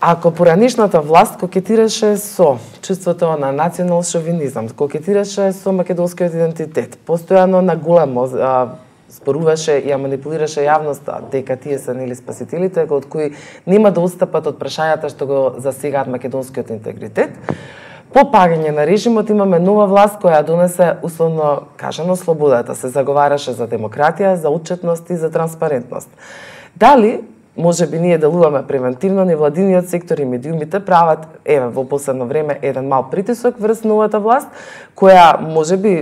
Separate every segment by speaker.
Speaker 1: Ако поранишната власт кокетираше со чувството на национал шовинизам, кокетираше со македонскиот идентитет, постојано на големо зборуваше и ја манипулираше јавноста дека тие се нели спасителите од кои нема да отстапат од прашањата што го засегаат македонскиот интегритет. По паѓање на режимот имаме нова власт која донесе условно кажано слободата, се заговараше за демократија, за отчетност и за транспарентност. Дали може би ние делуваме превентивно, невладиниот сектор и медиумите прават во последно време еден мал притисок врз новата власт, која може би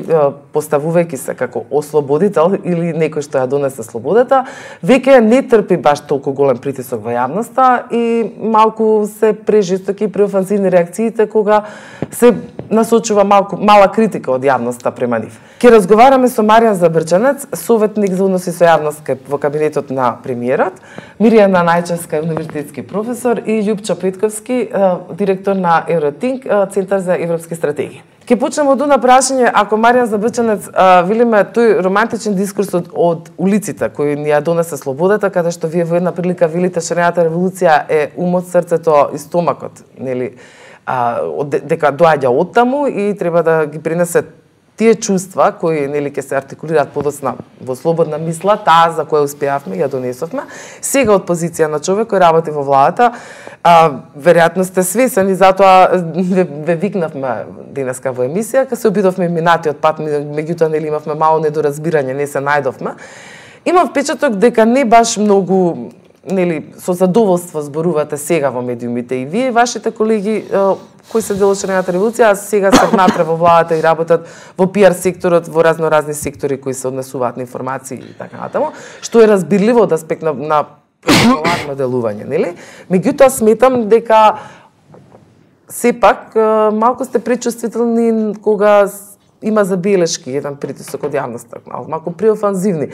Speaker 1: поставувајќи се како ослободител или некој што ја донесе слободата, веќе не трпи баш толку голем притисок во јавноста и малку се прежестоки и преофанзивни реакциите кога се насочува мала критика од јавноста према нив. Ке разговараме со Маријан Забрчанец, советник за односи со јавност во кабинетот на премиерот, Мирјана Најчевска, универзитетски професор и Љупчо Петковски, директор на Евротинк, Центар за европски стратегии. Ке почнеме од она прашање, ако Маријан Забрчанец велиме тој романтичен дискурс од улиците кој ни ја донесе слободата, каде што вие во една прилика велите шарената револуција е умот, срцето и стомакот, нели, дека доаѓа од таму и треба да ги принесе тие чувства кои нели ќе се артикулираат подоцна во слободна мисла, таа за која успеавме ја донесовме. Сега од позиција на човек кој работи во владата, веројатно сте свесен и затоа ве викнавме денеска во емисија, кога се обидовме минатиот пат, меѓутоа нели имавме мало недоразбирање, не се најдовме. Имам впечаток дека не баш многу нели со задоволство зборувате сега во медиумите и вие и вашите колеги кои се дел од шарената револуција, а сега се внатре во владата и работат во пиар секторот, во разноразни сектори кои се однесуваат на информации и така натаму, што е разбирливо од аспект на професионално делување, нели? Меѓутоа сметам дека сепак малку сте пречувствителни кога има забелешки, еден притисок од јавноста, малку преофанзивни.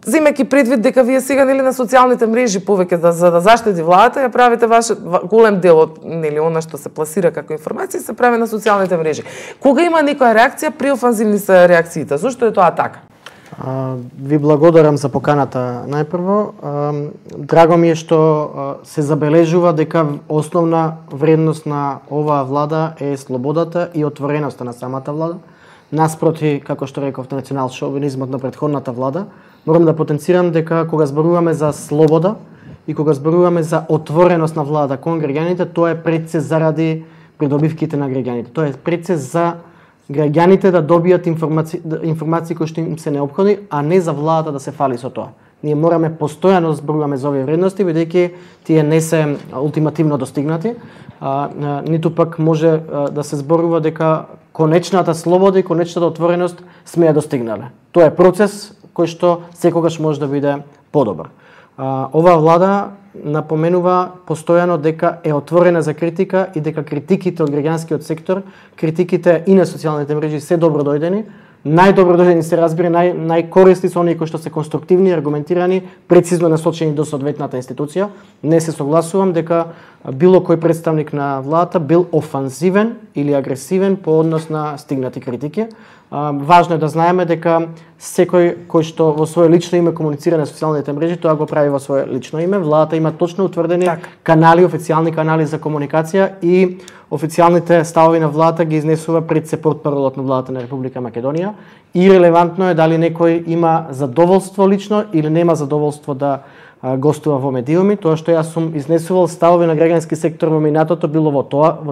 Speaker 1: Земејќи предвид дека вие сега нели на социјалните мрежи повеќе за да заштити владата, ја правите голем дел од нели она што се пласира како информација се прави на социјалните мрежи. Кога има некоја реакција, преофанзивни се реакциите. Зошто е тоа така?
Speaker 2: Ви благодарам за поканата најпрво. Драго ми е што се забележува дека основна вредност на оваа влада е слободата и отвореноста на самата влада. Наспроти, како што рековте, национал шовинизмот на претходната влада, морам да потенцирам дека кога зборуваме за слобода и кога зборуваме за отвореност на влада кон граѓаните, тоа е пред се заради придобивките на граѓаните. Тоа е пред се за граѓаните да добијат информации кои што им се необходни, а не за владата да се фали со тоа. Ние мораме постојано зборуваме за овие вредности, бидејќи тие не се ултимативно достигнати, ниту пак може да се зборува дека конечната слобода и конечната отвореност сме ја достигнале. Тоа е процес кој што секогаш може да биде подобар. Оваа влада напоменува постојано дека е отворена за критика и дека критиките од граѓанскиот сектор, критиките и на социјалните мрежи се добро дојдени. Најдобро дојдени се разбира, најкорисни се оние кои што се конструктивни, аргументирани, прецизно насочени до соодветната институција. Не се согласувам дека било кој представник на владата бил офанзивен или агресивен по однос на стигнати критики. Важно е да знаеме дека секој кој што во свое лично име комуницира на социјалните мрежи, тоа го прави во свое лично име. Владата има точно утврдени канали, официјални канали за комуникација и официјалните ставови на владата ги изнесува пред се портпаролот на владата на Република Македонија. И релевантно е дали некој има задоволство лично или нема задоволство да гостува во медиуми. Тоа што јас сум изнесувал ставови на граѓански сектор во минатото било во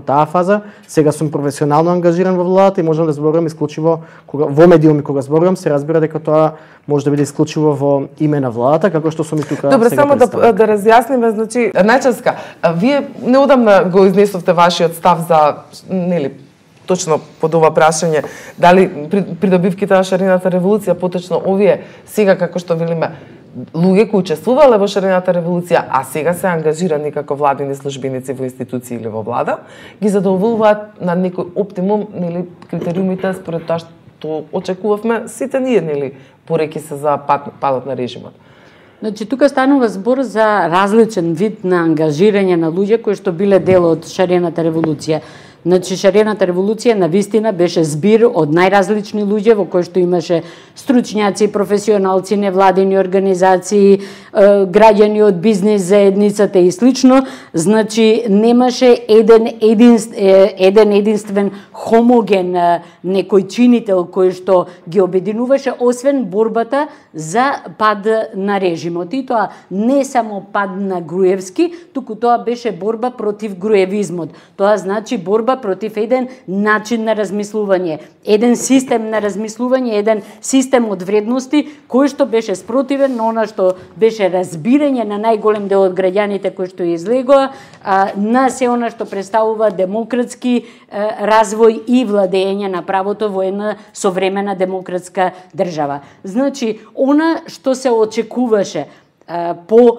Speaker 2: таа фаза. Сега сум професионално ангажиран во владата и можам да зборувам исклучиво во медиуми кога зборувам, се разбира дека тоа може да биде исклучиво во име на владата, како што сум и тука.
Speaker 1: Добре, само да разјасниме, значи Најчевска, вие неодамна го изнесовте вашиот став за нели точно под ова прашање, дали придобивките на шарената револуција, поточно овие сега како што велиме луѓе кои учествувале во шарената револуција, а сега се ангажирани како владини службеници во институции или во влада, ги задоволуваат на некој оптимум, нели, критериумите според тоа што очекувавме сите ние, нели, пореки се за падот на режимот.
Speaker 3: Значи, тука станува збор за различен вид на ангажирање на луѓе кои што биле дел од шарената револуција. Значи шарената револуција навистина беше збир од најразлични луѓе во кои што имаше стручњаци, професионалци, невладени организации, граѓани од бизнес заедницата и слично. Значи немаше еден единствен хомоген некој чинител кој што ги обединуваше, освен борбата за пад на режимот. И тоа не само пад на Груевски, туку тоа беше борба против груевизмот. Тоа значи борба против еден начин на размислување, еден систем на размислување, еден систем од вредности кој што беше спротивен на она што беше разбирање на најголем дел од граѓаните кои што излегоа на се она што представува демократски развој и владење на правото во една современа демократска држава. Значи, она што се очекуваше по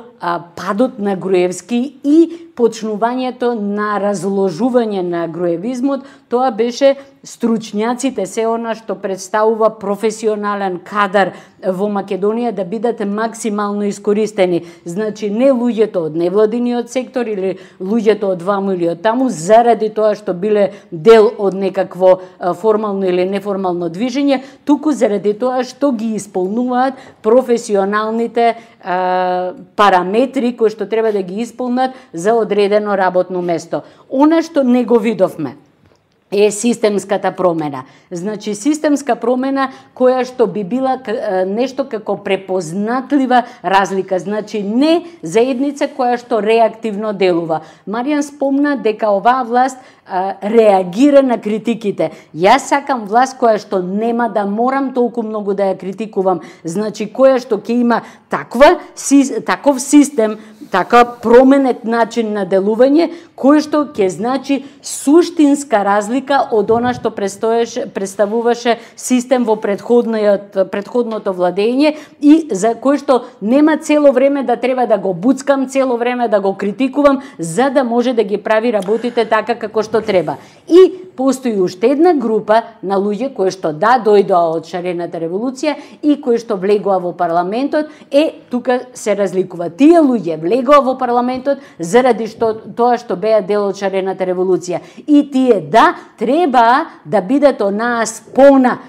Speaker 3: падот на Груевски и почнувањето на разложување на груевизмот, тоа беше стручњаците, се она што представува професионален кадар во Македонија да бидат максимално искористени. Значи, не луѓето од невладиниот сектор или луѓето од ваму или од таму, заради тоа што биле дел од некакво формално или неформално движење, туку заради тоа што ги исполнуваат професионалните параметри кои што треба да ги исполнат за одредено работно место. Она што не го видовме е системската промена. Значи, системска промена која што би била нешто како препознатлива разлика. Значи, не заедница која што реактивно делува. Маријан спомна дека оваа власт реагира на критиките. Јас сакам власт која што нема да морам толку многу да ја критикувам. Значи, која што ќе има таков систем, така променет начин на делување, кој што ќе значи суштинска разлика од она што представуваше систем во претходното владење и за кој што нема цело време да треба да го буцкам, цело време да го критикувам, за да може да ги прави работите така како што треба. И постои уште една група на луѓе кои што дојдоа од шарената револуција и кои што влегоа во парламентот, тука се разликува. Тие луѓе влегоа во парламентот заради тоа што беа дел од шарената револуција. И тие треба да бидат онаа спона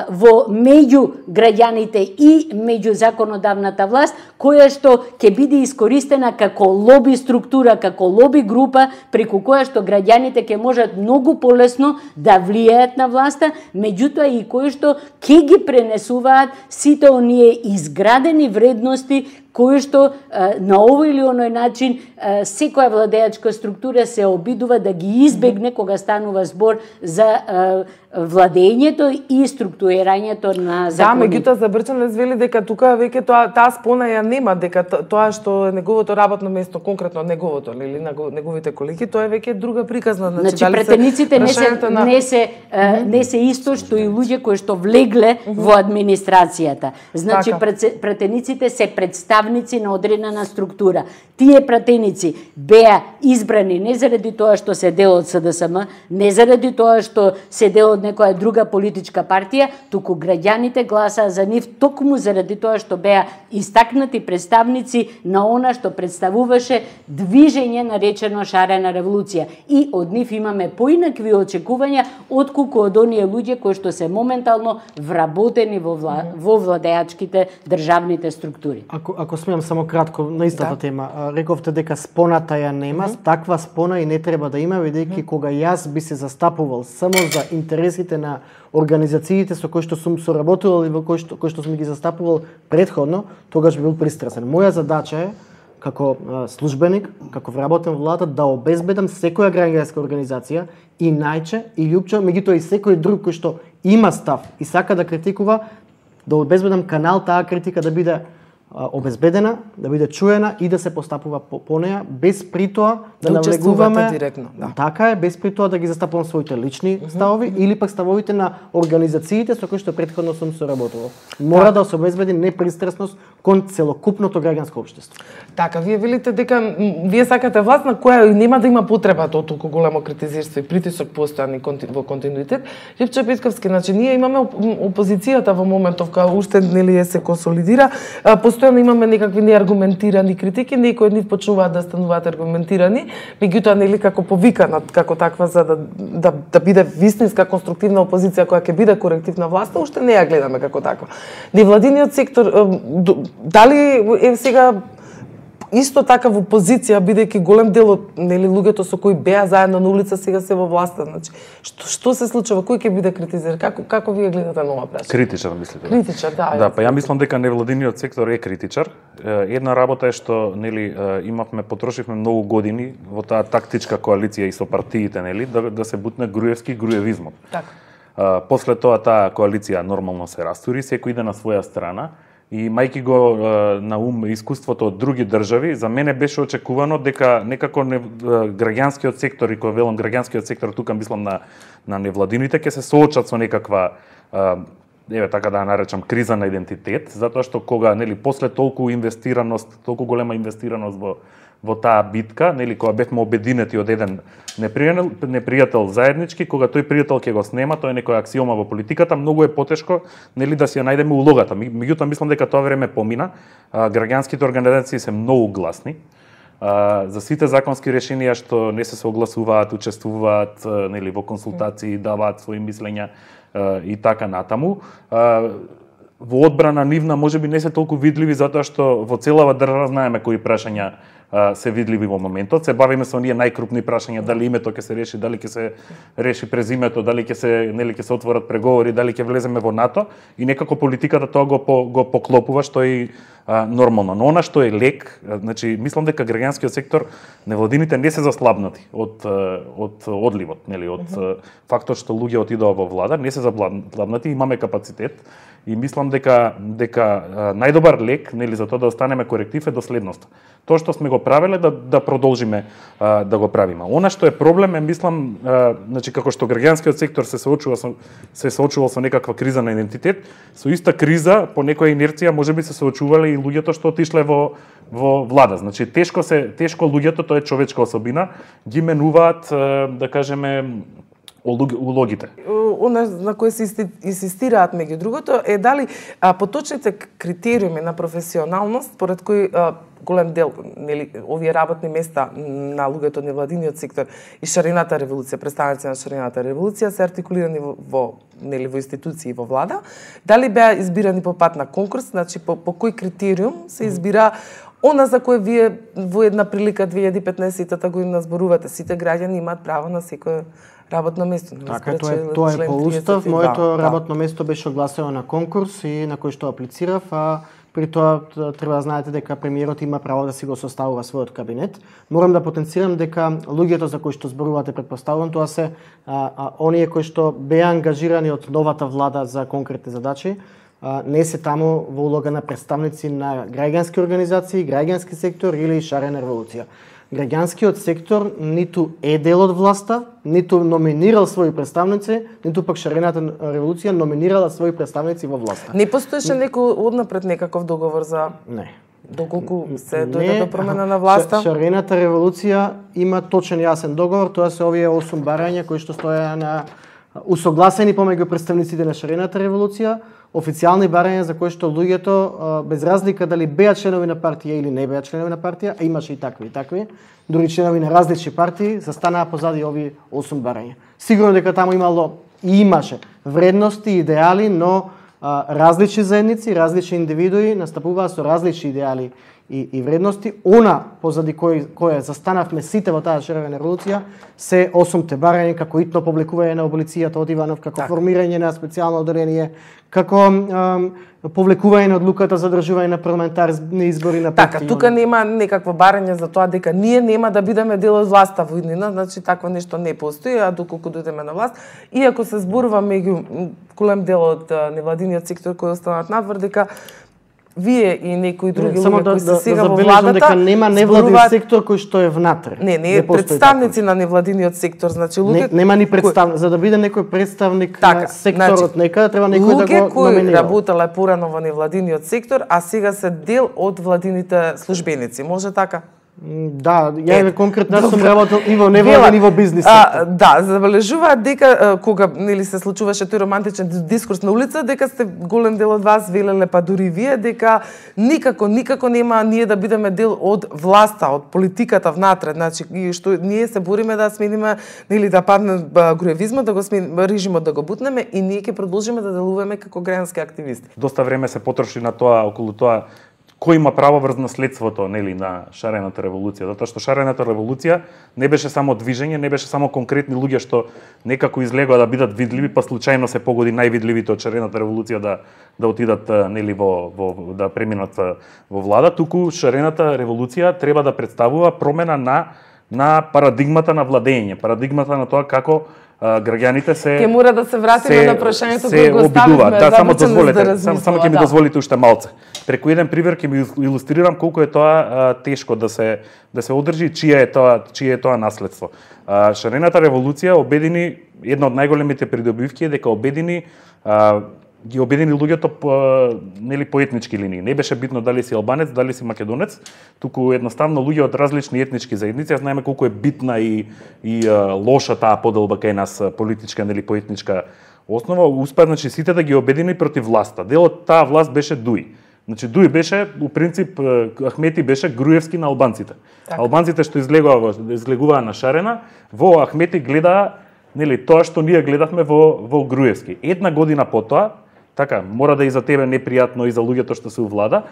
Speaker 3: во меѓу граѓаните и меѓу законодавната власт, која што ќе биде искористена како лоби структура, како лоби група, преку која што граѓаните ќе можат многу полесно да влијаат на власта, меѓутоа и кои што ќе ги пренесуваат сите оние изградени вредности кои што на овој или оној начин секоја владеачка структура се обидува да ги избегне кога станува збор за владењето и структурирањето на закони.
Speaker 1: Меѓутоа Забрчанец вели дека тука веќе таа спона ја нема, дека тоа што е неговото работно место, конкретно неговото или неговите колеги, тоа е веќе друга приказна.
Speaker 3: Значи претениците не се исто што и луѓе кои што влегле во администрацијата. Значи претениците се представници на одредена структура. Тие претеници беа избрани не заради тоа што се дел од СДСМ, не заради тоа што се дел од некоја друга политичка партија, туку граѓаните гласаа за нив токму заради тоа што беа истакнати представници на она што представуваше движење наречено шарена револуција. И од нив имаме поинакви очекувања отколку од оние луѓе кои што се моментално вработени во владеачките државните структури.
Speaker 2: Ако смеам само кратко на истата тема, рековте дека споната ја нема, таква спона и не треба да има, бидејќи кога јас би се застапувал само за интересите на организациите со кои што сум соработувал и во кои што сум ги застапувал предходно, тогаш би бил пристрасен. Моја задача е како службеник, како вработен во владата, да обезбедам секоја граѓанска организација и најче и љупче, меѓутоа и секој друг кој што има став и сака да критикува, да обезбедам канал таа критика да биде обезбедена, да биде чуена и да се постапува по неја, без при тоа да навлегуваме
Speaker 1: директно.
Speaker 2: Така е, без при тоа да ги застапувам своите лични ставови или пак ставовите на организациите со кои што претходно сум соработувал. Мора да се обезбеди непристрасност кон целокупното граѓанско општество.
Speaker 1: Така, вие велите дека вие сакате власт на која нема да има потреба од толку големо критизирство и притисок постојан во континуитет. Љупче Петковски, значи ние имаме опозицијата во моментов кога уште нели се консолидира, постојано имаме некакви неаргументирани критики, некои од нив почнуваат да стануваат аргументирани, меѓутоа нели како повикана како таква за да биде вистинска конструктивна опозиција која ќе биде коректив на власта, уште не ја гледаме како таква. Невладиниот сектор дали е сега исто така во позиција, бидејќи голем дел од нели луѓето со кои беа заедно на улица сега се во власта, значи што се случува, кој ќе биде критизиран, како вие гледате на ова прашање?
Speaker 4: Критичар мислите?
Speaker 1: Критичар, да.
Speaker 4: Да, па ја мислам дека невладиниот сектор е критичар. Една работа е што нели потрошивме многу години во таа тактичка коалиција и со партиите, нели, да се бутне Груевски груевизмот.
Speaker 1: Така.
Speaker 4: После тоа таа коалиција нормално се растури, секој иде на своја страна. И мајки го на ум искуството од други држави, за мене беше очекувано дека некако граѓанскиот сектор, и кога велам граѓанскиот сектор, тука мислам на невладините, ќе се соочат со некаква така да наречам криза на идентитет, затоа што кога нели после толку голема инвестираност во таа битка, нели кога бевме обединети од еден непријател заеднички, кога тој пријател ќе го снема, тоа е некоја аксиома во политиката, многу е потешко нели да си ја најдеме улогата. Меѓутоа мислам дека тоа време помина. Граѓанските организации се многу гласни. За сите законски решенија што не се согласуваат, учествуваат нели во консултации, даваат своји мислења и така натаму. Во одбрана нивна можеби не се толку видливи затоа што во целава држава знаеме кои прашања се видливи во моментот. Се бавиме со оние најкрупни прашања, дали името ќе се реши, дали ќе се реши презимето, дали ќе се отворат преговори, дали ќе влеземе во НАТО, и некако политиката тоа го поклопува, што е нормално. Но она што е лек, значи мислам дека граѓанскиот сектор, невладините не се заслабнати од одливот, нели, од фактот што луѓе отидоа во влада, не се заслабнати, имаме капацитет. И мислам дека најдобар лек, нели, за тоа да останеме коректив е доследноста. Тоа што сме го правеле да продолжиме да го правиме. Она што е проблем е, мислам, значи како што граѓанскиот сектор се соочувал со некаква криза на идентитет, со иста криза по некоја инерција можеби се соочувале и луѓето што отишле во влада. Значи тешко луѓето, тоа е човечка особина, ги менуваат, да кажеме, улогите.
Speaker 1: Она на кој се инсистираат меѓу другото е дали поточните критериуми на професионалност според кои голем дел нели овие работни места на луѓето од невладиниот сектор и шарената револуција, представници на шарената револуција се артикулирани во институции во влада, дали беа избирани по пат на конкурс, значи по кој критериум се избира она за кое вие во една прилика 2015-та година зборувате, сите граѓани имаат право на секое работно место.
Speaker 2: Така, тоа е по устав. Моето работно место беше огласено на конкурс и на кој што аплицирав, а при тоа треба да знаете дека премиерот има право да си го составува својот кабинет. Морам да потенцирам дека луѓето за кои што зборувате, предпоставувам, тоа се оние кои што беа ангажирани од новата влада за конкретни задачи, не се таму во улога на представници на граѓански организации, граѓански сектор или шарена револуција. Граѓанскиот сектор ниту е дел од власта, ниту номинирал своји представници, ниту пак шарената револуција номинирала своји представници во власта.
Speaker 1: Не постоеше некој однапред некаков договор за
Speaker 2: Не.
Speaker 1: Доколку се дојде до промена на власта?
Speaker 2: Шарената револуција има точен јасен договор, тоа се овие 8 барања кои што стоја на усогласени помеѓу представниците на шарената револуција, официјални барања за кои што луѓето, без разлика дали беа членови на партија или не беа членови на партија, а имаше и такви, дури членови на различни партии, застанаа позади овие 8 барања. Сигурно дека таму имало и имаше вредности, идеали, но различни заедници, различни индивидуи настапуваа со различни идеали и вредности. Она позади која застанавме сите во таа шарена револуција се 8 барања, како итно публикување на аболицијата од Иванов, како формирање на специјално оделение, како повлекување на одлуката за одржување на парламентарни избори на партија.
Speaker 1: Така, тука нема некакво барање за тоа дека ние нема да бидеме дел од власта во иднина, значи такво нешто не постои, а доколку дојдеме на власт, иако се зборува меѓу голем дел од невладиниот сектор кој останат надвор дека вие и некои други луѓе кои се сега во владата,
Speaker 2: дека нема невладин сектор кој што е внатре.
Speaker 1: Не представници на невладиниот сектор, значи луѓе
Speaker 2: нема ни представник, за да биде некој представник на секторот некаде треба некој да го
Speaker 1: Луѓе кои
Speaker 2: номинира.
Speaker 1: работеле порано во невладиниот сектор, а сега се дел од владините службеници, може така?
Speaker 2: Да, ја конкретно сум работел и во невладен и во бизнис сектор.
Speaker 1: Да, забележуваат дека кога нели се случуваше тој романтичен дискурс на улица, дека сте голем дел од вас велеле, па дури вие, дека никако нема ние да бидеме дел од власта, од политиката внатре, значи и што ние се бориме да смениме нели да падне груевизмот, да го смениме режимот, да го бутнеме и ние ќе продолжиме да делуваме како граѓански активисти.
Speaker 4: Доста време се потроши на тоа, околу тоа кој има право врз наследството, нели, на шарената револуција, затоа што шарената револуција не беше само движење, не беше само конкретни луѓе што некако излегоа да бидат видливи, па случајно се погоди највидливите од шарената револуција да отидат нели да преминат во влада, туку шарената револуција треба да представува промена на парадигмата на владење, парадигмата на тоа како граѓаните се
Speaker 1: Ке мора да се вратиме на прашањето кое го ставивме.
Speaker 4: Да, само дозволете, само ќе ми дозволите уште малце. Преку еден пример ќе ми илустрирам колку е тоа тешко да се одржи, чие е тоа наследство. Шарената револуција обедини, една од најголемите придобивки е дека ги обедини луѓето нели по етнички линии. Не беше битно дали си албанец, дали си македонец, туку едноставно луѓе од различни етнички заедници. Ја знаеме колку е битна и лоша таа поделба кај нас политичка нели по етничка основа. Успеа значи сите да ги обедини против власта. Дел од таа власт беше Дуи. Значи Дуи беше у принцип Ахмети беше Груевски на албанците. Так. Албанците што излегуваа на Шарена, во Ахмети гледаа нели тоа што ние гледавме во Груевски. Една година потоа, така, мора да и за тебе непријатно и за луѓето што се у влада,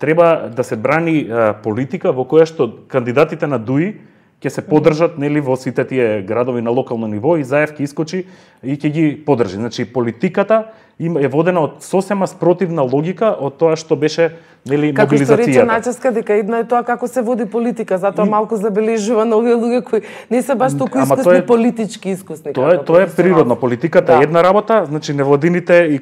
Speaker 4: треба да се брани политика во која што кандидатите на Дуи ќе се поддржат нели во сите тие градови на локално ниво и Заев ќе искочи и ќе ги поддржи. Значи политиката е водена од сосема спротивна логика од тоа што беше нели
Speaker 1: како
Speaker 4: мобилизацијата.
Speaker 1: Како што рече Начевска дека едно е тоа како се води политика, затоа малку забележува на овие луѓе кои не се баш толку искусни политички искусни.
Speaker 4: Тоа е природно. Политиката е една работа, значи невладините и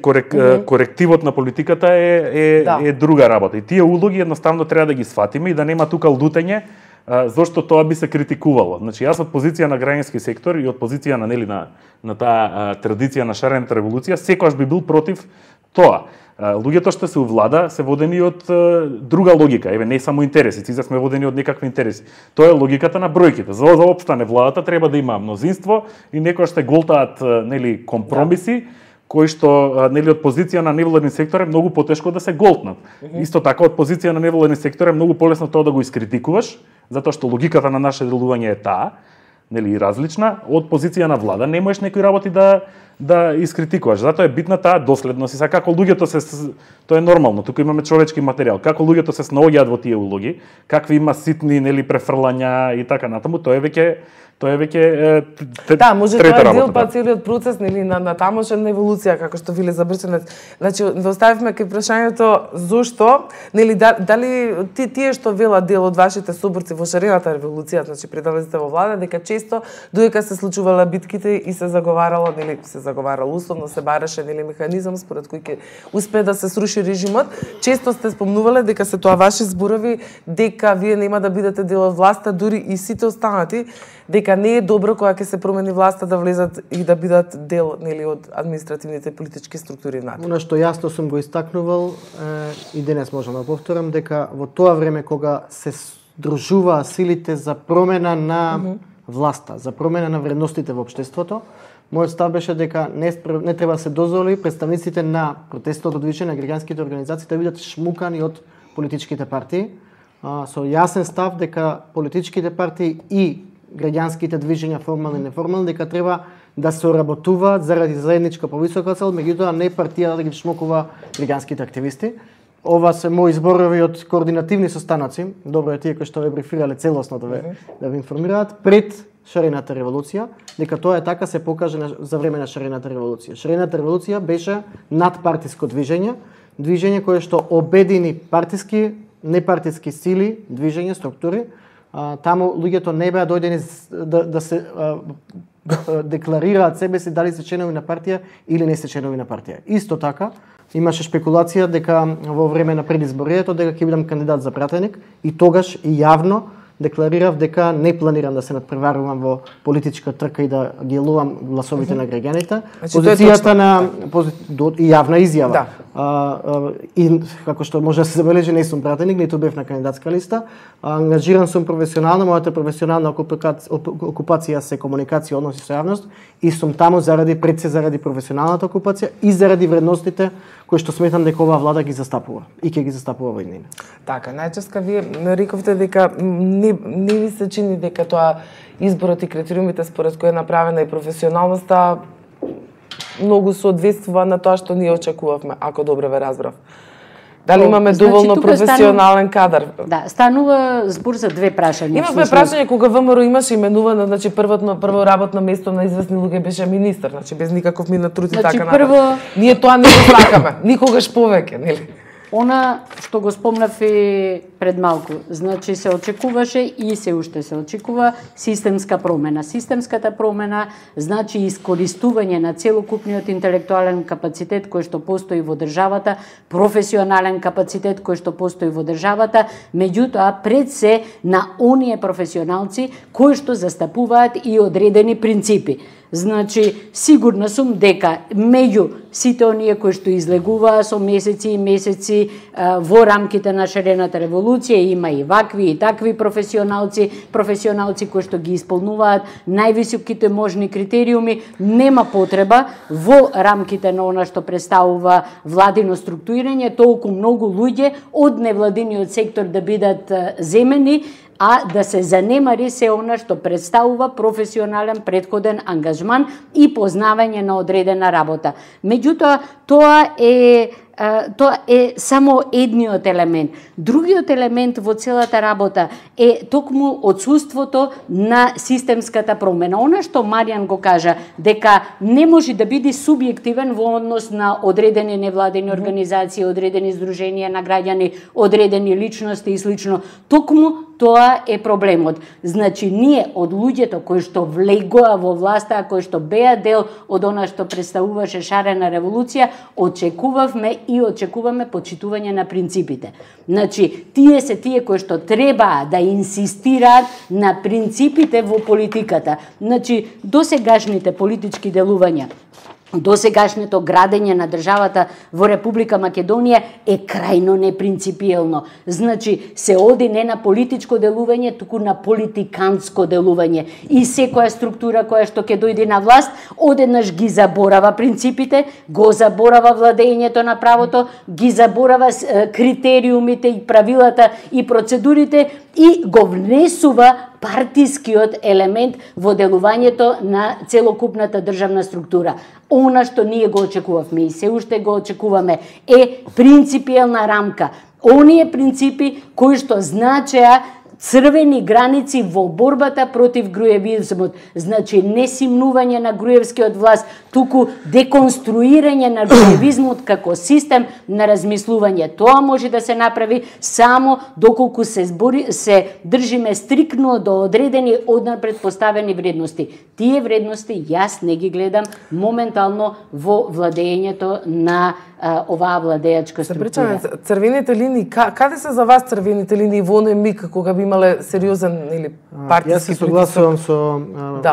Speaker 4: корективот на политиката е друга работа. И тие улоги едноставно треба да ги сватиме и да нема тука лутење зошто тоа би се критикувало. Значи јас од позиција на граѓански сектор и од позиција на нели на таа традиција на шарената револуција секогаш би бил против тоа. Луѓето што се у влада се водени од друга логика, еве не само интереси, сите сме водени од некакви интереси. Тоа е логиката на бројките. За да опстане владата треба да има мнозинство и некојаш се голтаат нели компромиси кои што нели од позиција на невладен сектор е многу потешко да се голтнат. Исто така од позиција на невладен сектор е многу полесно тоа да го искритикуваш, затоа што логиката на наше делување е таа, нели различна. Од позиција на влада не можеш некои работи да искритикуваш. Затоа е битна таа доследност. И како луѓето тоа е нормално, тука имаме човечки материјал. Како луѓето се снаоѓаат во тие улоги, какви има ситни нели префрлања и така натаму, тоа е веќе
Speaker 1: да, може тоа е дел па целиот процес нели на тамошна еволуција како што виле Забрченец. Значи ве оставивме кај прашањето зошто нели дали тие што велат дел од вашите соборци во шарената револуција, значи пред да влезете во влада, дека често додека се случувале битките и се заговарало условно се бараше нели механизам според кој ќе успее да се сруши режимот, често сте спомнувале дека се тоа ваши зборови, дека вие нема да бидете дел од власта, дури и сите останати, дека не е добро кога ќе се промени власта да влезат и да бидат дел нели од административните политички структури внатре.
Speaker 2: Она што јасно сум го истакнувал и денес можам да повторам дека во тоа време кога се дружуваа силите за промена на власта, за промена на вредностите во општеството, мојот став беше дека не треба да се дозволи представниците на протестното движење, на граѓанските организации да бидат шмукани од политичките партии, со јасен став дека политичките партии и граѓанските движења, формални и неформални, дека треба да се соработуваат заради заедничка повисока цел, меѓутоа не партија да ги шмокува граѓанските активисти. Ова се мои зборови од координативни состаноци, добро е тие кои што ве брифирале целосно да ве информираат пред шарената револуција, дека тоа е така се покаже за време на шарената револуција. Шарената револуција беше надпартиско движење кое што обедини партиски, непартиски сили, движења, структури. Таму луѓето не беа дојдени да се декларираат себе си дали се членови на партија или не се членови на партија. Исто така, имаше шпекулација дека во време на предизборието дека ќе бидам кандидат за пратеник и тогаш и јавно декларирав дека не планирам да се надпреварувам во политичка трка и да ги ловам гласовите на граѓаните. Позицијата на и јавна изјава. И како што може да се забележи, не сум пратеник, ниту бев на кандидатска листа. Ангажиран сум професионално, мојата професионална окупација се комуникација, односи со јавност, и сум таму пред се заради професионалната окупација и заради вредностите кои што сметам дека оваа влада ги застапува и ќе ги застапува во иднина.
Speaker 1: Така, најческа вие рековте дека не ви се чини дека тоа изборот и критериумите според кои е направена и професионалноста многу соодветствува на тоа што ние очекувавме, ако добро ве разбрав. Дали имаме доволно професионален кадар?
Speaker 3: Да, станува збор за две прашања.
Speaker 1: Имавме прашање кога ВМРО имаше именувано, значи прво работно место на известни луѓе беше министар, значи без никаков минат труд и така натаму. Ние тоа не го сакаме, никогаш повеќе, нели?
Speaker 3: Она што го спомнав и пред малку, значи се очекуваше и се уште се очекува системска промена. Системската промена значи искористување на целокупниот интелектуален капацитет кој што постои во државата, професионален капацитет кој што постои во државата, меѓутоа пред се на оние професионалци кои што застапуваат и одредени принципи. Значи, сигурна сум дека меѓу сите оние кои што излегуваа со месеци и месеци во рамките на шарената револуција, има и вакви и такви професионалци кои што ги исполнуваат највисоките можни критериуми, нема потреба во рамките на она што представува владино структурирање толку многу луѓе од невладиниот сектор да бидат земени, а да се занемари се она што представува професионален претходен ангажман и познавање на одредена работа. Меѓутоа, тоа е само едниот елемент. Другиот елемент во целата работа е токму отсуството на системската промена. Она што Маријан го кажа, дека не може да биде субјективен во однос на одредени невладени организации, одредени здруженија на граѓани, одредени личности и слично. Токму тоа е проблемот. Значи, ние од луѓето кои што влегоа во власта, кои што беа дел од она што представуваше шарена револуција, очекувавме и очекуваме почитување на принципите. Значи, тие се тие кои што треба да инсистираат на принципите во политиката. Значи, досегашните политички делувања, досегашното градење на државата во Република Македонија е крајно непринципиелно. Значи, се оди не на политичко делување, туку на политиканско делување. И секоја структура која што ќе дојде на власт, одеднаш ги заборава принципите, го заборава владењето на правото, ги заборава критериумите и правилата и процедурите и го внесува партискиот елемент во делувањето на целокупната државна структура. Она што ние го очекувавме и се уште го очекуваме е принципиелна рамка. Оние принципи кои што значеа црвени граници во борбата против груевизмот. Значи, не симнување на груевскиот власт, туку деконструирање на груевизмот како систем на размислување. Тоа може да се направи само доколку се држиме стрикно до одредени однапред поставени вредности. Тие вредности јас не ги гледам моментално во владењето на оваа владеачка структура.
Speaker 1: Црвените линии, каде се за вас црвените линии во оној миг кога би имале сериозен или партиски
Speaker 2: Јас се согласувам со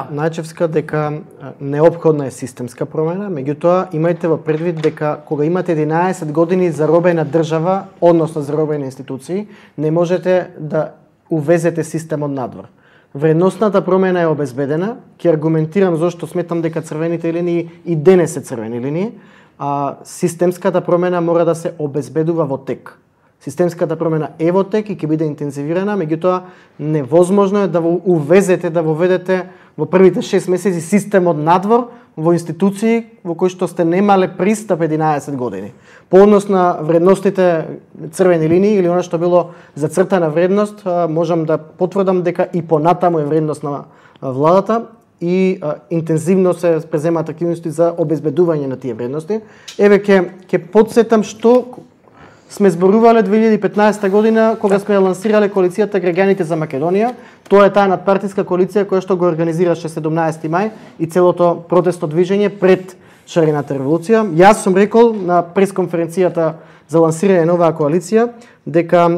Speaker 2: Најчевска дека неопходна е системска промена, меѓутоа имајте во предвид дека кога имате 11 години заробена држава, односно заробени институции, не можете да увезете системот надвор. Вредностната промена е обезбедена, ќе аргументирам зошто сметам дека црвените линии и денес се црвени линии, а системската промена мора да се обезбедува во тек. Системската промена е во тек и ќе биде интензивирана, меѓутоа невозможно е да увезете, да воведете во првите 6 месеци системот надвор во институции во кои што сте немале пристап 11 години. По однос на вредностите црвени линии или она што било зацртана вредност, можам да потврдам дека и понатаму е вредност на владата и интензивно се преземаат активности за обезбедување на тие вредности. Еве ќе потсетам што сме зборувале 2015 година кога сме лансирале коалицијата Граѓаните за Македонија. Тоа е таа надпартиска коалиција која што го организираше 17 мај и целото протестно движење пред шарената револуција. Јас сум рекол на пресконференцијата за лансирање на оваа коалиција дека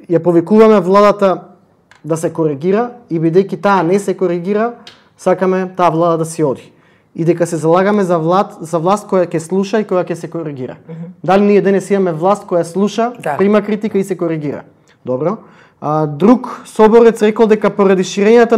Speaker 2: ја повикуваме владата да се коригира и бидејќи таа не се коригира, сакаме таа влада да си оди. И дека се залагаме за власт која ќе слуша и која ќе се коригира. Дали ние денес имаме власт која слуша, прима критика и се коригира? Добро. Друг соборец рекол дека поради ширењето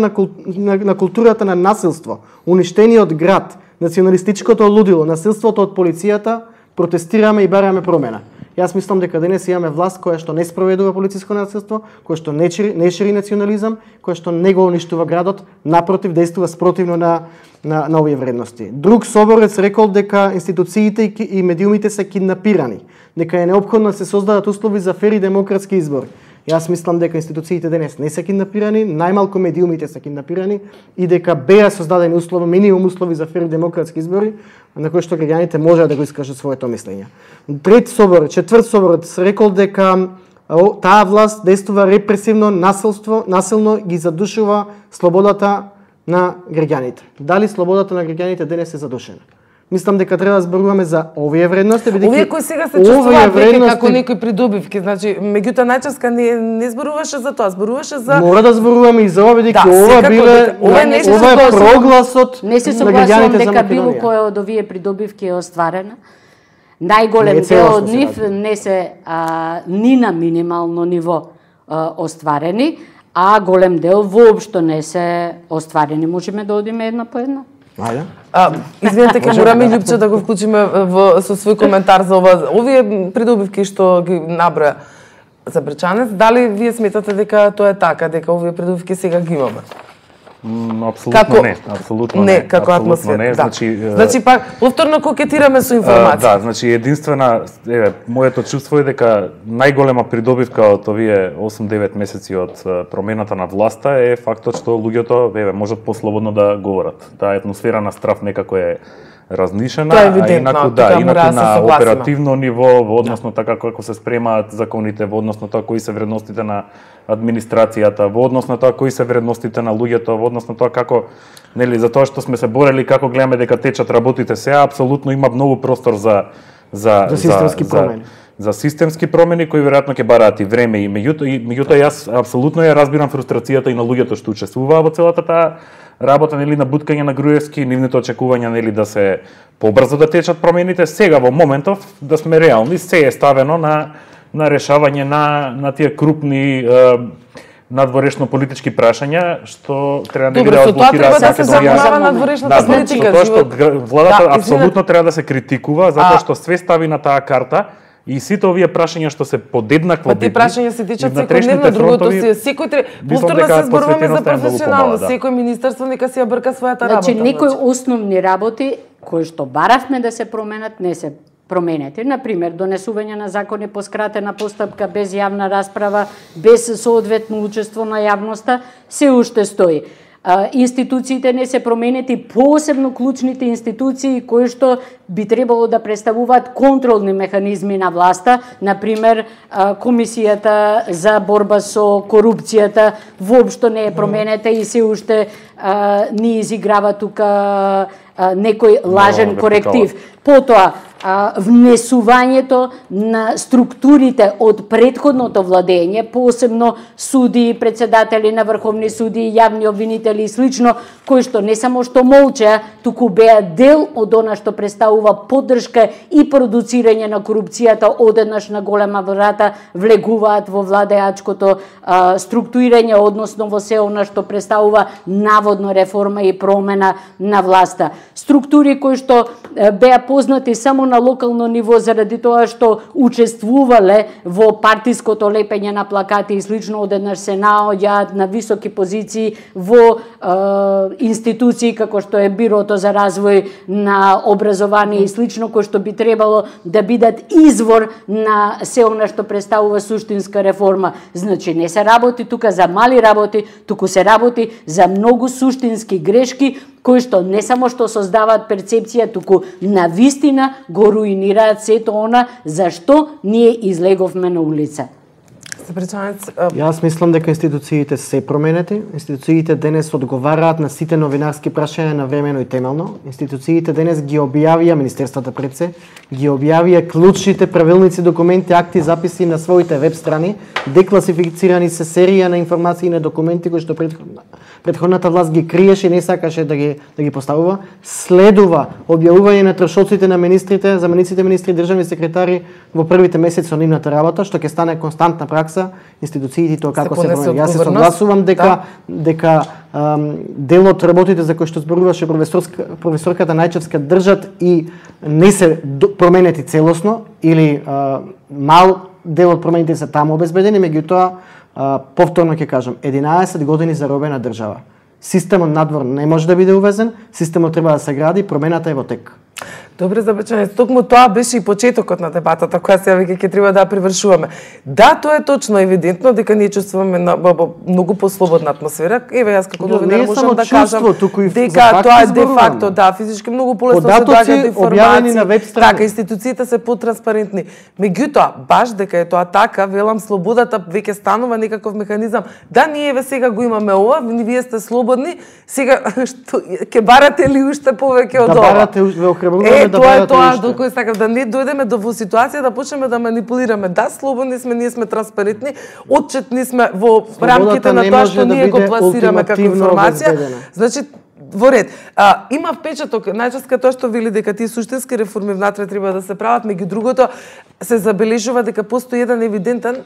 Speaker 2: на културата на насилство, уништениот град, националистичкото лудило, насилството од полицијата, протестираме и бараме промена. Јас мислам дека денес имаме власт која што не спроведува полициско насилство, која што не шири национализам, која што не го уништува градот, напротив действува спротивно на овие вредности. Друг соборец рекол дека институциите и медиумите се киднапирани, дека е неопходно да се создадат услови за фер и демократски избори. Јас мислам дека институциите денес не се киднапирани, најмалку медиумите се киднапирани и дека беа создадени услови, минимум услови за фер и демократски избори, на кои што граѓаните можат да го искажат своето мислење. Четврт соборец рекол дека таа власт действува репресивно, насилно ги задушува слободата на граѓаните. Дали слободата на граѓаните денес е задушена? Мислам дека треба да зборуваме за овие вредности, бидејќи
Speaker 1: овие кои сега се чувствуваат веќе како некои придобивки, значи меѓутоа најческа не зборуваше за тоа, зборуваше за
Speaker 2: мора да зборуваме и за ова, бидејќи ова е прогласот
Speaker 3: не се согласувам дека било која од овие придобивки е остварена. Најголем дел од нив не се ни на минимално ниво остварени, а голем дел воопшто не се остварени. Можеме да одиме една по една?
Speaker 1: Извинете, ќе мораме Љупче да го вклучиме со свој коментар за ова. Овие придобивки што ги наброја за Брчанец, дали вие сметате дека тоа е така, дека овие придобивки сега ги имаме?
Speaker 4: Апсолутно не,
Speaker 1: како атмосфера. Значи пак повторно кокетираме со информација.
Speaker 4: Значи единствена моето чувство е дека најголема придобивка од овие 8-9 месеци од промената на власта е фактот што луѓето можат послободно да говорат. Таа атмосфера на страв некако е разнишена, инаку на оперативно ниво, во односно така како се спремаат законите, во односно тоа кои се вредностите на администрацијата, во односно тоа кои се вредностите на луѓето, во односно тоа како за тоа што сме се борели, како гледаме дека течат работите сега, апсолутно има многу простор за
Speaker 2: системски промени.
Speaker 4: За системски промени кои веројатно ќе бараат и време и меѓутоа јас апсолутно ја разбирам фрустрацијата и на луѓето што учествуваа во целата таа работа на буткање на Груевски, нивните очекувања да се побрзо да течат промените. Сега во моментов да сме реални, се е ставено на решавање на тие крупни надворешно политички прашања што треба да одблокираат
Speaker 1: да се занимава надворешната политика.
Speaker 4: Тоа што владата апсолутно треба да се критикува затоа што све стави на таа карта. И сите овие прашања што се подеднакво битни.
Speaker 1: Тие прашања се тичат секојдневно, другото си секој повторно се зборуваме за професионално, секој министерство нека си ја брка својата работа.
Speaker 3: Значи некои основни работи кои што баравме да се променат не се променети. Например, донесување на закони по скратена постапка без јавна расправа, без соодветно учество на јавноста, се уште стои. Институциите не се променети, посебно клучните институции кои што би требало да представуваат контролни механизми на власта, например Комисијата за борба со корупцијата воопшто не е променета и се уште ни изиграва тука некој лажен коректив. Потоа, внесувањето на структурите од претходното владење, посебно суди, председатели на врховни суди, јавни обвинители и слично, кои што не само што молчеа, туку беа дел од она што представува поддршка и продуцирање на корупцијата, одеднаш на голема врата влегуваат во владеачкото структурирање, односно во се она што представува наводно реформа и промена на власта. Структури кои што беа познати само на локално ниво заради тоа што учествувале во партиското лепење на плакати и слично, одеднаш се наоѓаат на високи позиции во институции како што е Бирото за развој на образование и слично, кои што би требало да бидат извор на се она што представува суштинска реформа. Значи не се работи тука за мали работи, туку се работи за многу суштински грешки кои што не само што создаваат перцепција, туку на вистина го руинираат сето она за што ние излеговме на улица.
Speaker 1: Забречанец,
Speaker 2: Јас мислам дека институциите се променети. Институциите денес одговараат на сите новинарски прашања навремено и темелно. Институциите денес ги објавија, Министерствата пред се, ги објавија клучните правилници, документи, акти, записи на своите веб страни. Декласифицирани се серија на информации и на документи кои што претходната власт ги криеше и не сакаше да ги поставува. Следува објавување на трошоците на министрите, замениците министри, државни секретари во првите месеци од нивната работа, што ќе стане константна пракса. Институциите тоа како се променува. Јас се согласувам дека дел од работите за кои што зборуваше професорката Најчевска држат и не се променети целосно или мал дел од промените се таму обезбедени, меѓутоа повторно ќе кажам, 11 години заробена држава. Системот надвор не може да биде увезен, системот треба да се гради, промената е во тек.
Speaker 1: Добре, Забречанец, токму тоа беше и почетокот на дебатата, која сега веќе ќе треба да привршуваме. Да, тоа е точно евидентно дека ние чувствуваме многу послободна атмосфера. Еве јас како новинар можам да кажам дека тоа е де факто, да, физички многу полесно се доаѓаат информации. Така, институциите се потранспарентни. Меѓутоа, баш дека е тоа така, велам слободата веќе станува некаков механизам. Да, ние еве сега го имаме ова, вие сте слободни, сега ќе барате ли уште повеќе од ова?
Speaker 2: Да барате ве охрабруваме да
Speaker 1: тоа е тоа до кој сакав да не дојдеме до ситуација да почнеме да манипулираме. Да, слободни сме, ние сме транспарентни, отчетни сме во рамките на тоа што ние го пласираме како информација. Значи, во ред. Има впечаток, најчесто тоа што вели дека тие суштински реформи внатре треба да се прават, меѓу другото се забележува дека постои еден евидентен,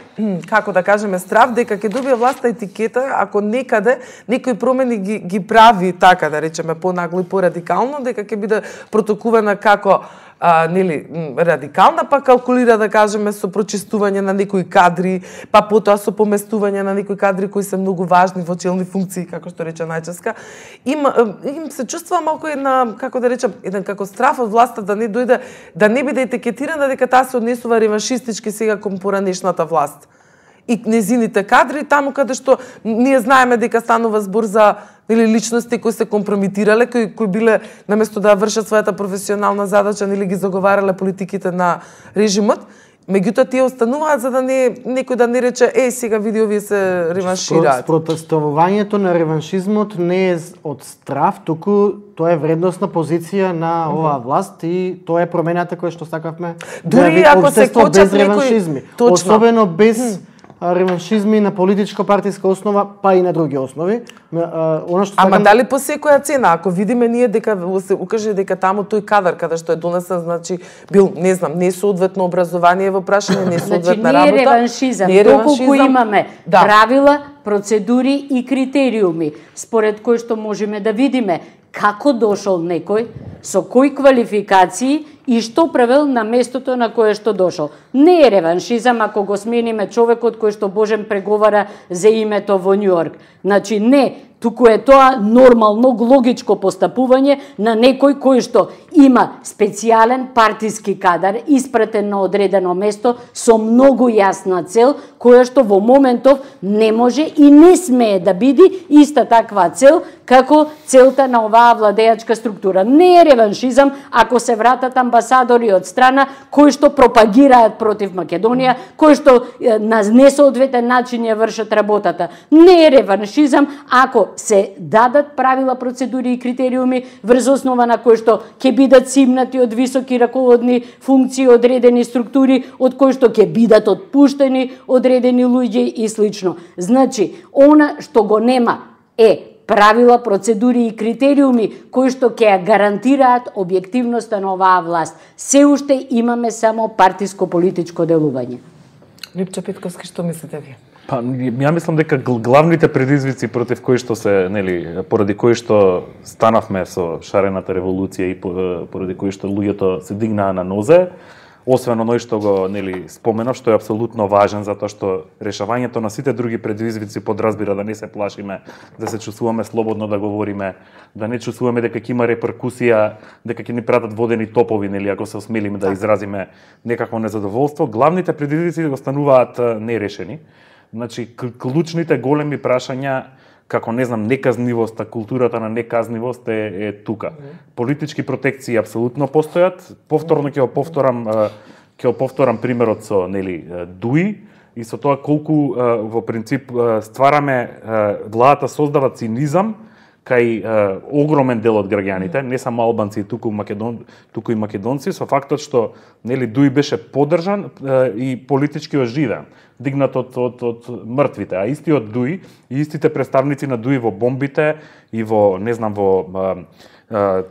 Speaker 1: како да кажеме, страв дека ќе добие власта етикета ако некаде некои промени ги прави така да речеме понагло и порадикално, дека ќе биде протокувана како нели радикална, па калкулира да кажеме со прочистување на некои кадри, па потоа со поместување на некои кадри кои се многу важни во челни функции, како што рече Најчевска. Им се чувствува малку една, како да речем, еден како страф од власта да не дојде, да не биде етикетирана дека таа се однесува реваншистички сега кон поранешната власт. И незините кадри, таму каде што ние знаеме дека станува збор за или личности кои се компрометирале, кои биле наместо да вршат својата професионална задача, нели ги заговарале политиките на режимот, меѓутоа тие остануваат за да некој да не рече сега види овие се реваншираат.
Speaker 2: Протестувањето на реваншизмот не е од страф, туку тоа е вредносна позиција на оваа власт и тоа е промената која што сакавме.
Speaker 1: Дури ако се кочат
Speaker 2: реваншизми, особено без реваншизми на политичко-партиска основа, па и на други основи.
Speaker 1: Ама дали по секоја цена? Ако видиме ние дека се укаже дека таму тој кадар каде што е донесен, значи бил, не знам, несоодветно образование во прашање, несоодветна работа.
Speaker 3: Значи не е реваншизам, доколку имаме правила, процедури и критериуми според кои што можеме да видиме како дошол некој, со кои квалификации и што правил на местото на кое што дошол. Не е реваншизам ако го смениме човекот кој што Божем преговара за името во Њујорк. Значи не, туку е тоа нормално, логичко постапување на некој кој што има специјален партиски кадар, испратен на одредено место со многу јасна цел, која што во моментов не може и не смее да биде иста таква цел како целта на оваа владеачка структура. Не е реваншизам ако се вратат амбасадори од страна кои што пропагираат против Македонија, кои што на несоодветен начин ја вршат работата. Не е реваншизам ако се дадат правила, процедури и критериуми врз основа на кои што ќе бидат симнати од високи раководни функции, одредени структури, од кои што ќе бидат отпуштени одредени луѓе и слично. Значи, она што го нема е правила, процедури и критериуми кои што ќе ја гарантираат објективноста на оваа власт. Се уште имаме само партиско-политичко делување.
Speaker 1: Липче Петковски, што мислите ви?
Speaker 4: Па, ја мислам дека главните предизвици против кои што се, нели, поради кои што станавме со шарената револуција и поради кои што луѓето се дигнаа на нозе, освен оној што го, нели, споменав, што е апсолутно важен затоа што решавањето на сите други предизвици подразбира да не се плашиме, да се чувствуваме слободно да говориме, да не чувствуваме дека ќе има реперкусија, дека ќе ни пратат водени топови, нели, ако се осмелиме да изразиме некакво незадоволство. Главните предизвици остануваат нерешени. Значи, клучните големи прашања, како, не знам, неказнивоста, културата на неказнивост е тука. Политички протекции апсолутно постојат. Повторно ќе го повторам примерот со, нели, Дуи. и со тоа колку во принцип ствараме, владата создава цинизам кај огромен дел од граѓаните, не само албанци, туку и македонци, со фактот што нели Дуи беше поддржан и политички оживен, дигнат од мртвите, а истиот Дуи и истите представници на Дуи во бомбите и во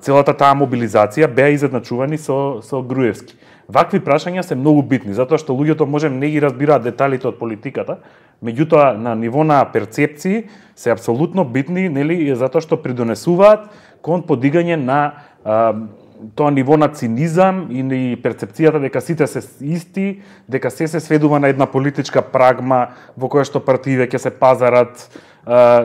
Speaker 4: целата таа мобилизација беа изедначувани со Груевски. Вакви прашања се многу битни, затоа што луѓето можем не ги разбираат деталите од политиката, меѓутоа на ниво на перцепции се апсолутно битни, нели, затоа што придонесуваат кон подигање на тоа ниво на цинизам и перцепцијата дека сите се исти, дека се сведува на една политичка прагма во која што партиите ќе се пазарат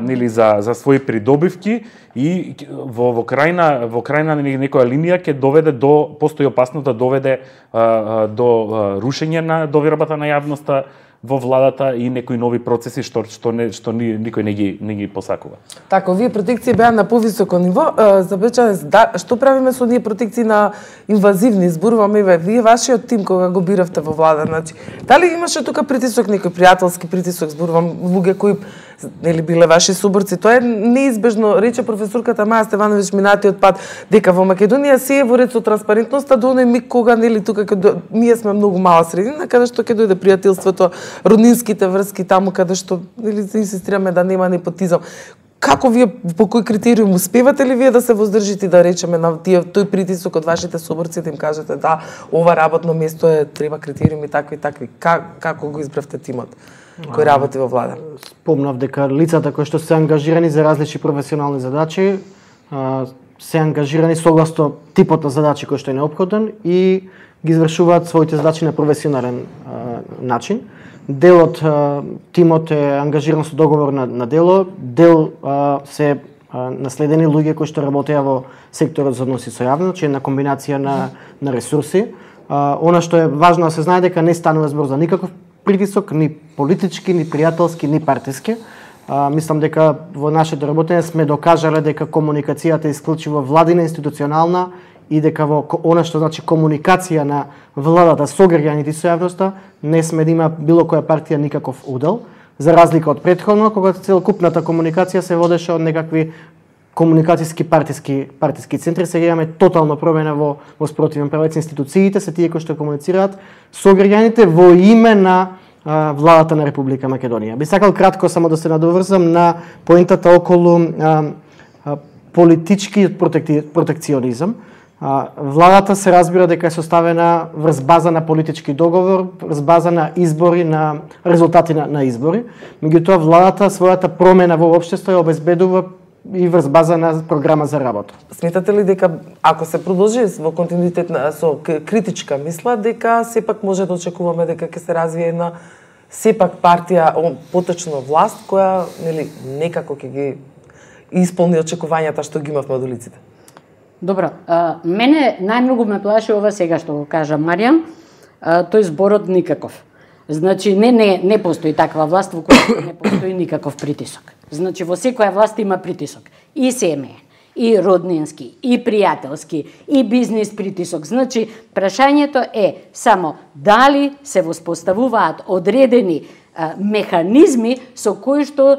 Speaker 4: нели за своји придобивки и во крајна некоја линија ќе доведе постои опасност да доведе до рушење на довербата на јавноста во владата и некои нови процеси што никој не ги посакува.
Speaker 1: Така, овие протекции беа на повисоко ниво. Забечане, што правиме со оние протекции на инвазивни? Зборуваме вие вашиот тим кога го биравте во влада, значи, дали имаше тука притисок, некој пријателски притисок, зборувам луѓе кои нели биле ваши соборци? Тоа е неизбежно, рече професорката Маја Стевановиќ минатиот пат, дека во Македонија се е во ред со транспарентноста до оној миг кога нели тука ние сме многу мала средина, каде што ќе дојде пријателството, роднинските врски таму каде што нели инсистираме да нема непотизам. Како вие, по кој критериум успевате ли вие да се воздржите, да речеме на тој притисок од вашите соборци, да им кажете да, ова работно место треба критериуми такви. Како го избравте тимот кој работи во влада?
Speaker 2: Спомнав дека лицата кои што се ангажирани за различни професионални задачи се ангажирани согласно типот на задачи кој што е неопходен и ги извршуваат своите задачи на професионален начин. Дел од тимот е ангажиран со договор на дело, дел се наследени луѓе кои што работеа во секторот за односи со јавност, че е на комбинација на ресурси. Она што е важно да се знае дека не станува збор за никаков притисок, ни политички, ни пријателски, ни партиски. Мислам дека во нашето работење сме докажале дека комуникацијата е исклучиво владина, институционална и дека во она што значи комуникација на владата со граѓаните и со јавноста не сме да има било која партија никаков удел, за разлика од претходно кога целокупната комуникација се водеше од некакви комуникацијски партиски центри. Сега имаме тотално промена во спротивен правец. Институциите се тие кои што комуницираат со граѓаните во име на владата на Република Македонија. Би сакал кратко само да се надоврзам на поентата околу политичкиот протекционизам. Владата се разбира дека е составена врз база на политички договор, врз база на избори, на резултати на избори. Меѓутоа владата својата промена во општество ја обезбедува и врз база на програма за работа.
Speaker 1: Сметате ли дека ако се продолжи во континуитет со критичка мисла, дека сепак може да очекуваме дека ќе се развие една сепак партија, поточно власт, која нели некако ќе ги исполни очекувањата што ги имавме од улиците?
Speaker 3: Добро, мене најмногу ме плаши ова сега што го кажа Маријан, тој зборот никаков. Значи, не постои таква власт во која не постои никаков притисок. Значи, во секоја власт има притисок. И семеен, и роднински, и пријателски, и бизнис притисок. Значи, прашањето е само дали се воспоставуваат одредени механизми со кои што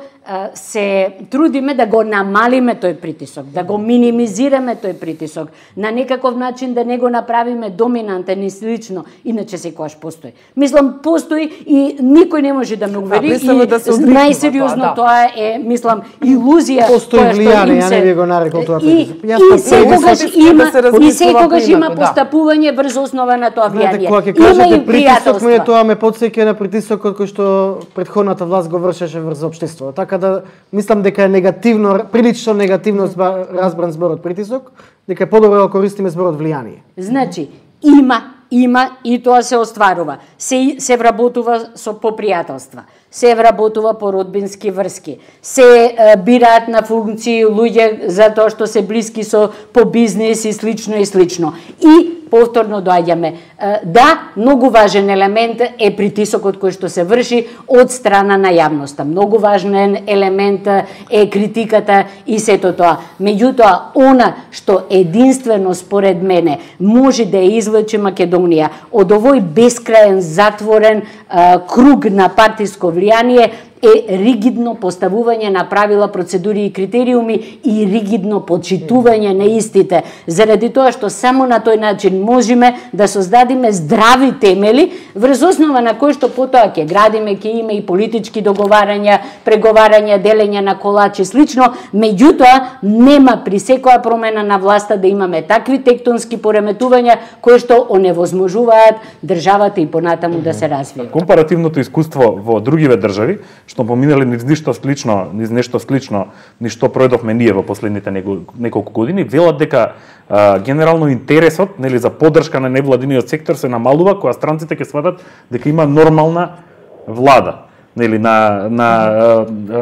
Speaker 3: се трудиме да го намалиме тој притисок, да го минимизираме тој притисок, на некаков начин да не го направиме доминантен и слично, иначе секогаш постои. Мислам, постои и никој не може да ме увери и најсериозно тоа е, мислам, илузија
Speaker 2: која што им се... не би го нарекол тоа притисок.
Speaker 3: И секогаш има постапување врз основа на тоа влијание.
Speaker 2: Има и притисок, мене тоа ме потсеќа на притисокот кој што претходната власт го вршеше врз општеството. Така да мислам дека е негативно, прилично негативно разбран зборот притисок, дека е подобро да користиме зборот влијание.
Speaker 3: Значи, има и тоа се остварува. Се вработува со попријателства, се вработува по родбински врски, се бираат на функции луѓе за тоа што се блиски со по бизнес и слично. И повторно доаѓаме. Да, многу важен елемент е притисокот кој што се врши од страна на јавноста. Многу важен елемент е критиката и сето тоа. Меѓутоа, она што единствено според мене може да ја извлече Македонија од овој бескрајен затворен круг на партиско влијание е ригидно поставување на правила, процедури и критериуми и ригидно почитување на истите. Заради тоа што само на тој начин можеме да создадиме здрави темели врз основа на кој што потоа ќе градиме, ќе има и политички договарања, преговарања, делење на колачи слично, меѓутоа нема при секоја промена на власта да имаме такви тектонски пореметувања кои што оневозможуваат државата и понатаму да се развие.
Speaker 4: Компаративното искуство во другиве држави што поминале низ нешто слично, низ што пројдовме ние во последните неколку години, велат дека генерално интересот, нели, за поддршка на невладиниот сектор се намалува кога странците ќе сватат дека има нормална влада, нели,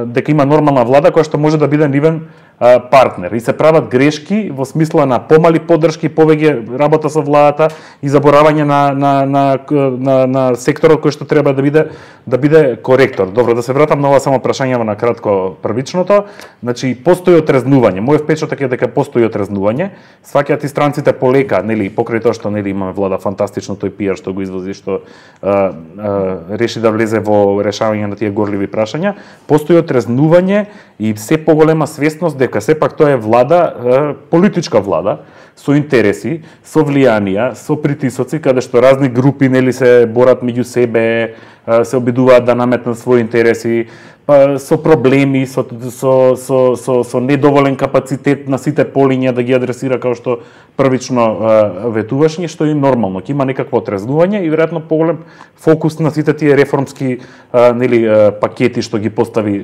Speaker 4: дека има нормална влада која што може да биде нивен партнер и се прават грешки во смисла на помали поддршки, повеќе работа со владата и заборавање на секторот кој што треба да биде коректор. Добро, да се вратам на ова само прашањево на кратко првичното. Значи постои отрезнување. Мојот впечаток е дека постои отрезнување. Сваќаат и странците полека, нели, покрај тоа што нели имаме влада фантастично тој пиар што го извози, што реши да влезе во решавање на тие горливи прашања. Постои отрезнување и се поголема свесност дека сепак тоа е влада, политичка влада, со интереси, со влијанија, со притисоци, каде што разни групи нели се борат меѓу себе, се обидуваат да наметнат своји интереси, со проблеми, со недоволен капацитет на сите полиња да ги адресира како што првично ветуваш, што е нормално. Ќе има некакво отрезнување и веројатно поголем фокус на сите тие реформски нели пакети што ги постави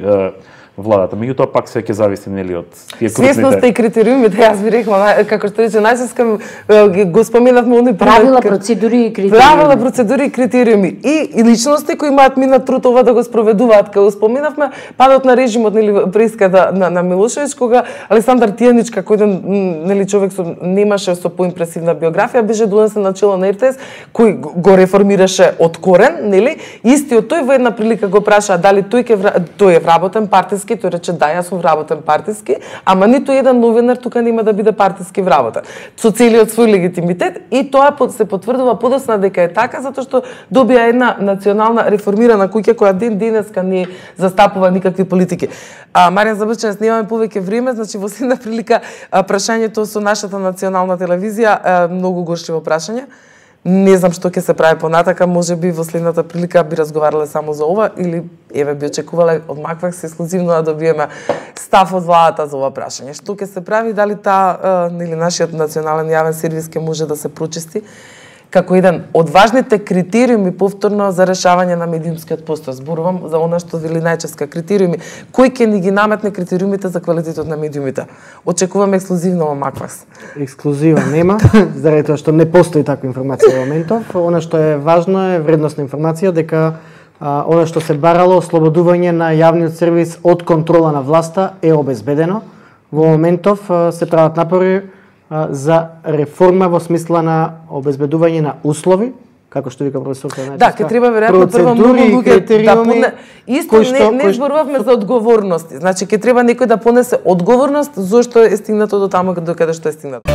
Speaker 4: владата. Меѓутоа пак се ќе зависи нели од тие крупните.
Speaker 1: Свесноста и критериумите, јас ви рекла, како што рече најчесто го споменавме они
Speaker 3: правила, процедури и критериуми.
Speaker 1: Правила, процедури и критериуми и личности кои имаат минат труд ова да го спроведуваат. Кога споменавме падот на режимот нели преиската на Милошевиќ, кога Александар Тијанич како еден нели човек со немаше со поимпресивна биографија беше донесен на чело на РТС кој го реформираше од корен, нели? Истиот тој во една прилика го праша дали тој е вработен партиски, тој рече да, јас сум вработен партиски, ама ниту еден новинар тука нема да биде партиски вработен. Со целиот свој легитимитет и тоа се потврдува подоцна дека е така затоа што добија една национална реформирана куќа која денеска не застапува никакви политики. Маријан Забрчанец, немаме повеќе време, значи во следна прилика прашањето со нашата национална телевизија, многу горчиво прашање. Не знам што ќе се прави понатака, можеби во следната прилика би разговарале само за ова или еве би очекувале од Маквакс ексклузивно да добиеме став од владата за ова прашање. Што ќе се прави, дали таа нели нашиот национален јавен сервис ќе може да се прочисти како еден од важните критериуми повторно за решавање на медиумскиот простор. Зборувам за она што вели најческа критериуми. Кој ќе ни ги наметне критериумите за квалитетот на медиумите? Очекуваме ексклузивно во Маквакс.
Speaker 2: Ексклузива нема, заради тоа што не постои таква информација во моментов. Она што е важно е вредносна информација дека она што се барало ослободување на јавниот сервис од контрола на власта е обезбедено. Во моментов се прават напори за реформа во смисла на обезбедување на услови, како што вика професорка Најческа.
Speaker 1: Да, ќе треба веројатно прво многу луѓе да исто не зборувавме за одговорности. Значи ќе треба некој да понесе одговорност зошто е стигнато до таму до каде што е стигнато.